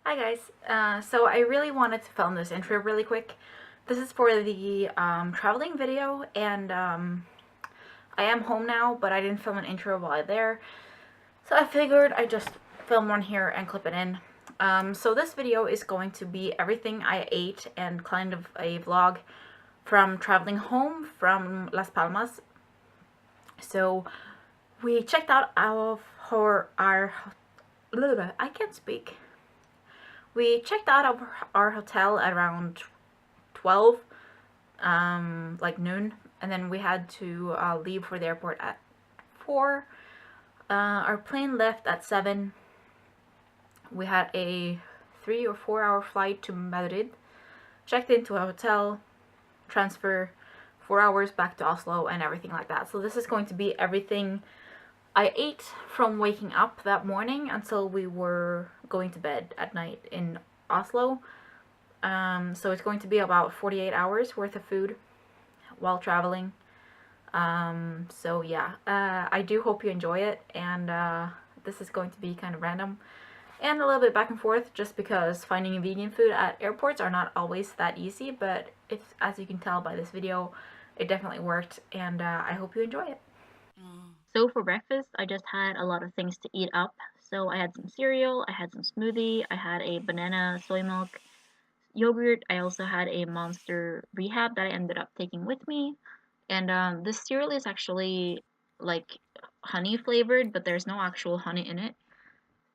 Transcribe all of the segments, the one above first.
Hi guys, so I really wanted to film this intro really quick. This is for the traveling video, and I am home now, but I didn't film an intro while there, so I figured I'd just film one here and clip it in. So this video is going to be everything I ate and kind of a vlog from traveling home from Las Palmas. So we checked out our I can't speak. We checked out of our hotel at around 12, like noon, and then we had to leave for the airport at 4. Our plane left at 7. We had a 3 or 4 hour flight to Madrid, checked into a hotel, transfer 4 hours back to Oslo, and everything like that. So this is going to be everything I ate from waking up that morning until we were going to bed at night in Oslo. So it's going to be about 48 hours worth of food while traveling. So yeah, I do hope you enjoy it, and this is going to be kind of random and a little bit back and forth, just because finding vegan food at airports are not always that easy, but if, as you can tell by this video, it definitely worked, and I hope you enjoy it. So for breakfast, I just had a lot of things to eat up. So I had some cereal, I had some smoothie, I had a banana soy milk yogurt, I also had a Monster Rehab that I ended up taking with me. And this cereal is actually like honey flavored, but there's no actual honey in it.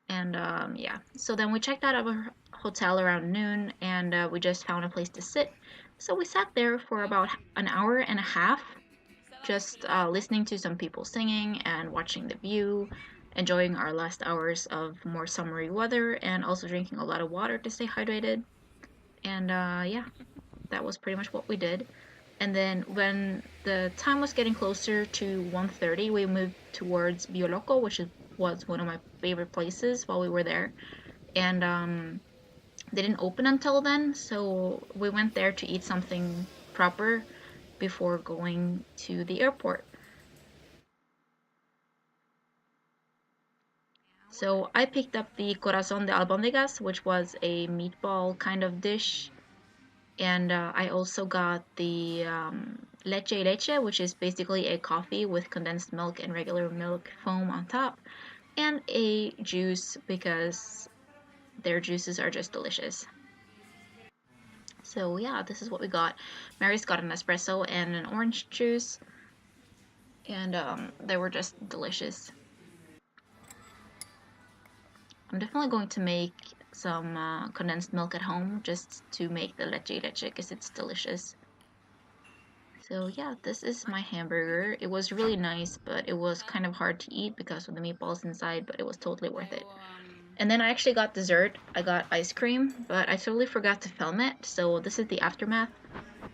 And yeah, so then we checked out of our hotel around noon, and we just found a place to sit. So we sat there for about an hour and a half, just listening to some people singing and watching the view, enjoying our last hours of more summery weather, and also drinking a lot of water to stay hydrated. And yeah, that was pretty much what we did. And then when the time was getting closer to 1:30, we moved towards Bioloco, which was one of my favorite places while we were there. And they didn't open until then, so we went there to eat something proper before going to the airport. So I picked up the corazón de albóndigas, which was a meatball kind of dish, and I also got the leche, which is basically a coffee with condensed milk and regular milk foam on top, and a juice because their juices are just delicious. So yeah, this is what we got. Mary's got an espresso and an orange juice, and they were just delicious. I'm definitely going to make some condensed milk at home just to make the leche because it's delicious. So yeah, this is my hamburger. It was really nice, but it was kind of hard to eat because of the meatballs inside, but it was totally worth it. And then I actually got dessert. I got ice cream, but I totally forgot to film it, so this is the aftermath.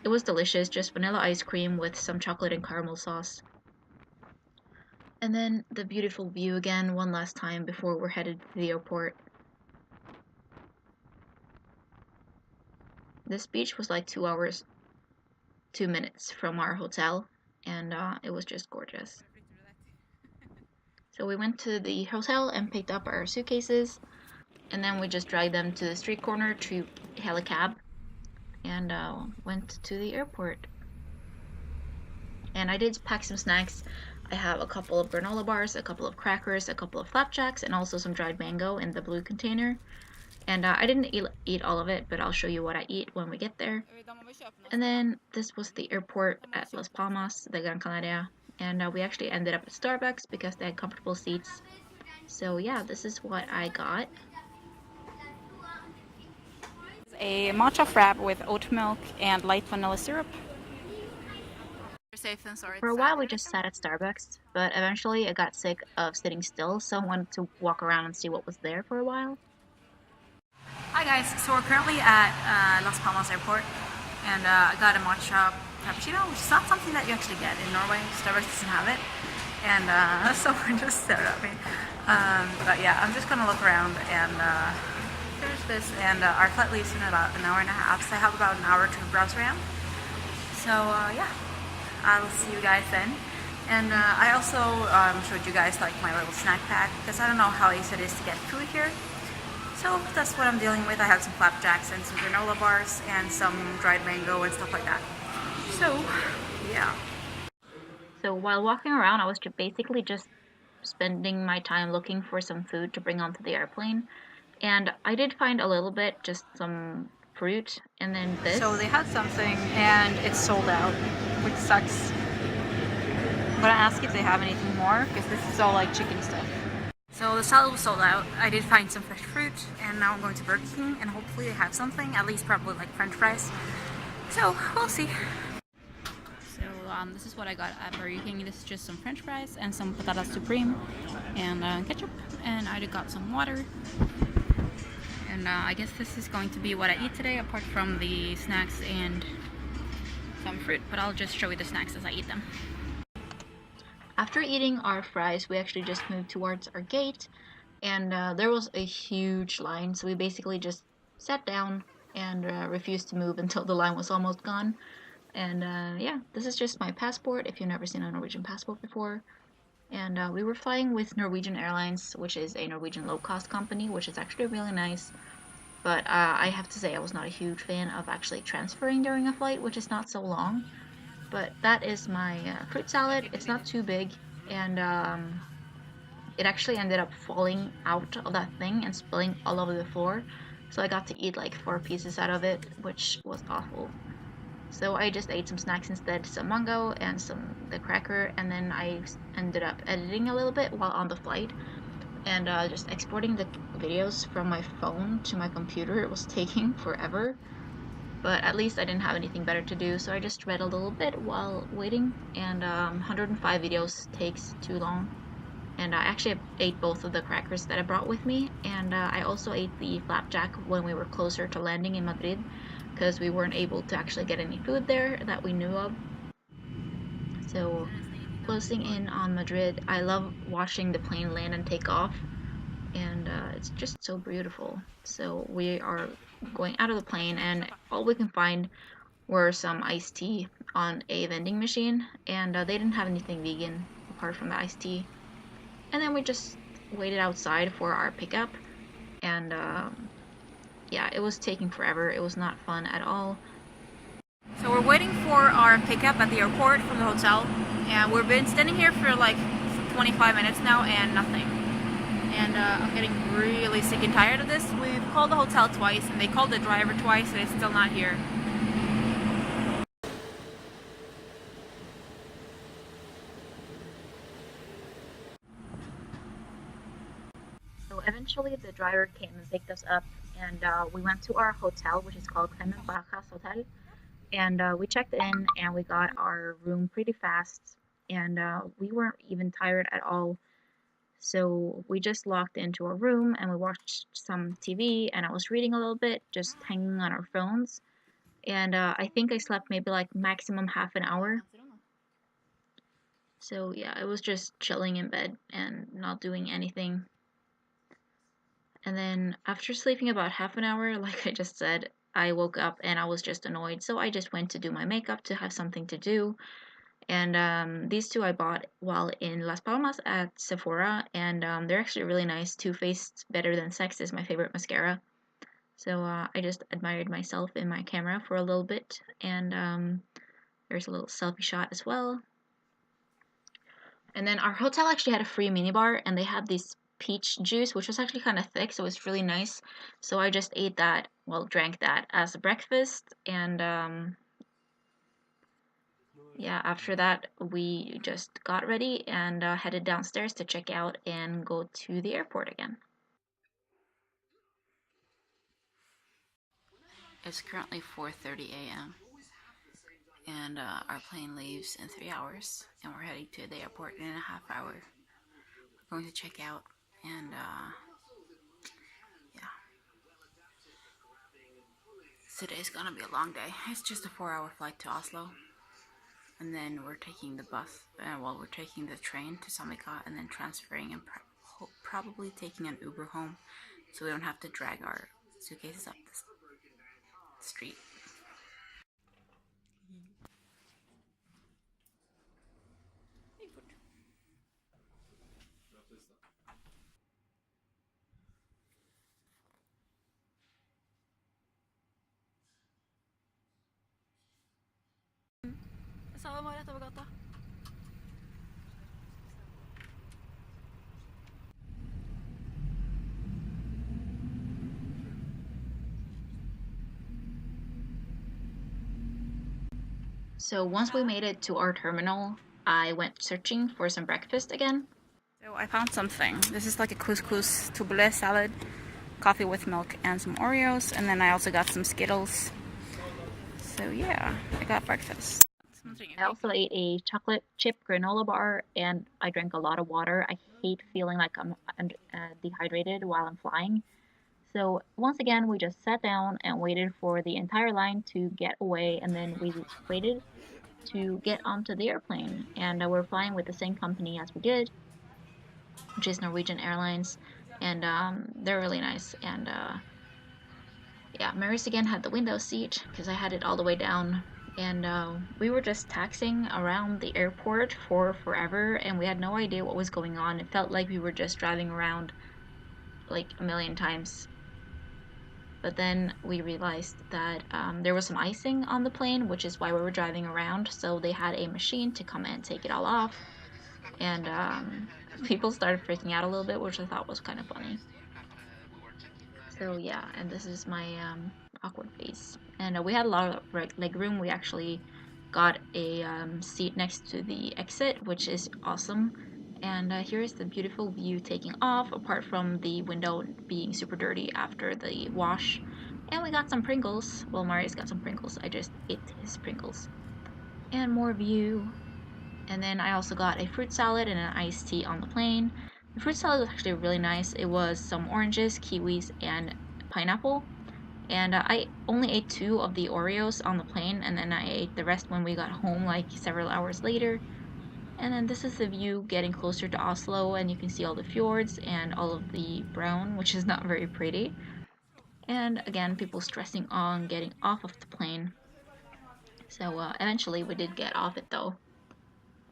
It was delicious, just vanilla ice cream with some chocolate and caramel sauce. And then the beautiful view again one last time before we're headed to the airport. This beach was like 2 hours, 2 minutes from our hotel, and it was just gorgeous. So we went to the hotel and picked up our suitcases, and then we just dragged them to the street corner to hail a cab, and went to the airport. And I did pack some snacks. I have a couple of granola bars, a couple of crackers, a couple of flapjacks, and also some dried mango in the blue container. And I didn't eat all of it, but I'll show you what I eat when we get there. And then this was the airport at Las Palmas, the Gran Canaria. And we actually ended up at Starbucks because they had comfortable seats. So yeah, this is what I got. A matcha frap with oat milk and light vanilla syrup. For a while we just sat at Starbucks, but eventually I got sick of sitting still, so I wanted to walk around and see what was there for a while. Hi guys, so we're currently at Las Palmas Airport, and I got a matcha cappuccino, which is not something that you actually get in Norway. Starbucks doesn't have it, and so we're just staring at me. But yeah, I'm just gonna look around, and there's this, and our flight leaves in about an hour and a half, so I have about an hour to browse around. So yeah, I will see you guys then. And I also showed you guys like my little snack pack, because I don't know how easy it is to get food here. So that's what I'm dealing with. I have some flapjacks and some granola bars and some dried mango and stuff like that. So, yeah. So while walking around, I was basically just spending my time looking for some food to bring onto the airplane. And I did find a little bit, just some fruit, and then this. So they had something and it's sold out, which sucks. I'm gonna ask if they have anything more, because this is all like chicken stuff. So the salad was sold out. I did find some fresh fruit, and now I'm going to Burger King, and hopefully they have something, at least probably like French fries. So we'll see. So this is what I got at Burger King. This is just some French fries and some patatas supreme and ketchup, and I got some water. And I guess this is going to be what I eat today, apart from the snacks and some fruit, but I'll just show you the snacks as I eat them. After eating our fries, we actually just moved towards our gate, and there was a huge line, so we basically just sat down and refused to move until the line was almost gone. And yeah, this is just my passport, if you've never seen a Norwegian passport before. And we were flying with Norwegian Airlines, which is a Norwegian low-cost company, which is actually really nice. But I have to say I was not a huge fan of actually transferring during a flight, which is not so long. But that is my fruit salad. It's not too big, and it actually ended up falling out of that thing and spilling all over the floor. So I got to eat like 4 pieces out of it, which was awful. So I just ate some snacks instead, some mango and the cracker, and then I ended up editing a little bit while on the flight, and just exporting the videos from my phone to my computer. It was taking forever. But at least I didn't have anything better to do, so I just read a little bit while waiting, and 105 videos takes too long. And I actually ate both of the crackers that I brought with me, and I also ate the flapjack when we were closer to landing in Madrid, because we weren't able to actually get any food there that we knew of. So, closing in on Madrid, I love watching the plane land and take off, and it's just so beautiful. So we are going out of the plane, and all we can find were some iced tea on a vending machine, and they didn't have anything vegan apart from the iced tea. And then we just waited outside for our pickup, and yeah, it was taking forever. It was not fun at all. So we're waiting for our pickup at the airport from the hotel, and we've been standing here for like 25 minutes now and nothing. And I'm getting really sick and tired of this. We've called the hotel twice, and they called the driver twice, and it's still not here. So eventually the driver came and picked us up, and we went to our hotel, which is called chrisbeeblack Hotel, and we checked in, and we got our room pretty fast, and we weren't even tired at all. So we just locked into our room, and we watched some TV, and I was reading a little bit, just hanging on our phones, and I think I slept maybe like maximum half an hour. So yeah, it was just chilling in bed and not doing anything. And then after sleeping about half an hour, like I just said, I woke up and I was just annoyed. So I just went to do my makeup to have something to do. And these two I bought while in Las Palmas at Sephora, and they're actually really nice. Too Faced Better Than Sex is my favorite mascara. So I just admired myself in my camera for a little bit, and there's a little selfie shot as well. And then our hotel actually had a free minibar, and they had this peach juice, which was actually kind of thick, so it's really nice. So I just ate that, well, drank that as a breakfast, and yeah, after that we just got ready and headed downstairs to check out and go to the airport again. It's currently 4:30 a.m. and our plane leaves in 3 hours, and we're heading to the airport in a half hour. We're going to check out, and yeah. Today's gonna be a long day. It's just a 4-hour flight to Oslo, and then we're taking the bus, we're taking the train to Samika, and then transferring and probably taking an Uber home, so we don't have to drag our suitcases up the street. So once we made it to our terminal, I went searching for some breakfast again. So I found something. This is like a couscous tubule salad, coffee with milk, and some Oreos. And then I also got some Skittles. So yeah, I got breakfast. I also ate a chocolate chip granola bar, and I drank a lot of water. I hate feeling like I'm dehydrated while I'm flying. So once again, we just sat down and waited for the entire line to get away, and then we waited to get onto the airplane. And we're flying with the same company as we did, which is Norwegian Airlines, and they're really nice. And yeah, Maris again had the window seat because I had it all the way down. And we were just taxiing around the airport for forever, and we had no idea what was going on. It felt like we were just driving around like a million times. But then we realized that there was some icing on the plane, which is why we were driving around. So they had a machine to come and take it all off. And people started freaking out a little bit, which I thought was kind of funny. So yeah, and this is my awkward face. And we had a lot of leg room. We actually got a seat next to the exit, which is awesome. And here is the beautiful view taking off, apart from the window being super dirty after the wash. And we got some Pringles. Well, Marius got some Pringles. I just ate his Pringles. And more view. And then I also got a fruit salad and an iced tea on the plane. The fruit salad was actually really nice. It was some oranges, kiwis, and pineapple. And I only ate 2 of the Oreos on the plane, and then I ate the rest when we got home, like several hours later. And then this is the view getting closer to Oslo, and you can see all the fjords and all of the brown, which is not very pretty. And again, people stressing on getting off of the plane. So eventually we did get off it though.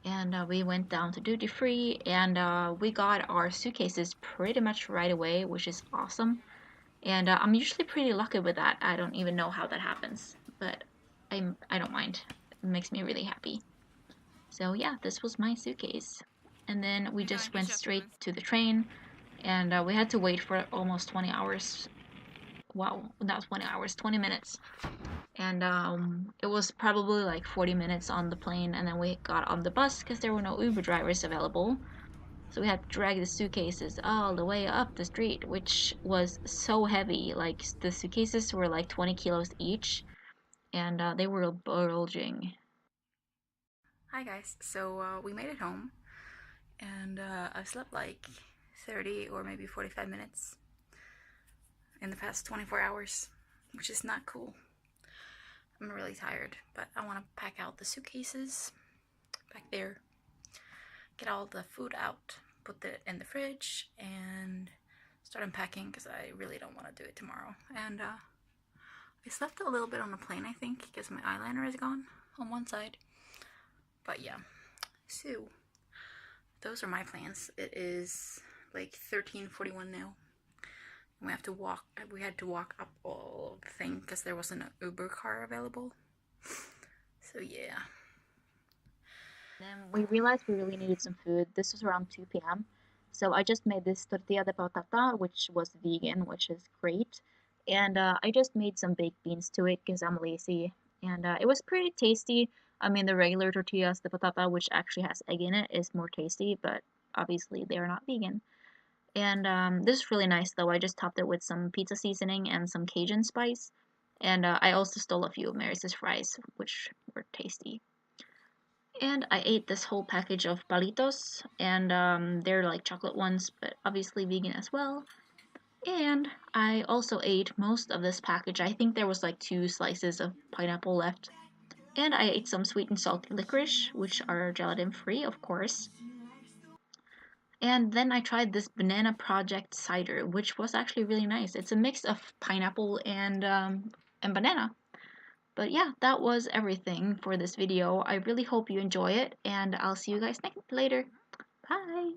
And we went down to duty free, and we got our suitcases pretty much right away, which is awesome. And I'm usually pretty lucky with that. I don't even know how that happens, but I don't mind. It makes me really happy. So yeah, this was my suitcase. And then we just went straight to the train, and we had to wait for almost 20 hours. Wow, not 20 hours, 20 minutes. And it was probably like 40 minutes on the plane, and then we got on the bus because there were no Uber drivers available. So we had to drag the suitcases all the way up the street, which was so heavy. Like the suitcases were like 20 kilos each, and they were bulging. Hi guys, so we made it home, and I slept like 30 or maybe 45 minutes in the past 24 hours, which is not cool. I'm really tired, but I want to pack out the suitcases back there, get all the food out, put it in the fridge, and start unpacking because I really don't want to do it tomorrow. And I slept a little bit on the plane, I think, because my eyeliner is gone on one side. But yeah, so those are my plans. It is like 13:41 now. We have to walk. We had to walk up all the thing because there wasn't an Uber car available. So yeah. Then we realized we really needed some food. This was around 2 p.m. So I just made this tortilla de patata, which was vegan, which is great. And I just made some baked beans to it because I'm lazy. And it was pretty tasty. I mean, the regular tortillas de patata, which actually has egg in it, is more tasty, but obviously they are not vegan. And this is really nice though. I just topped it with some pizza seasoning and some Cajun spice. And I also stole a few of Maris's fries, which were tasty. And I ate this whole package of palitos, and they're like chocolate ones, but obviously vegan as well. And I also ate most of this package. I think there was like 2 slices of pineapple left. And I ate some sweet and salty licorice, which are gelatin free, of course. And then I tried this Banana Project cider, which was actually really nice. It's a mix of pineapple and banana. But yeah, that was everything for this video. I really hope you enjoy it, and I'll see you guys later. Bye!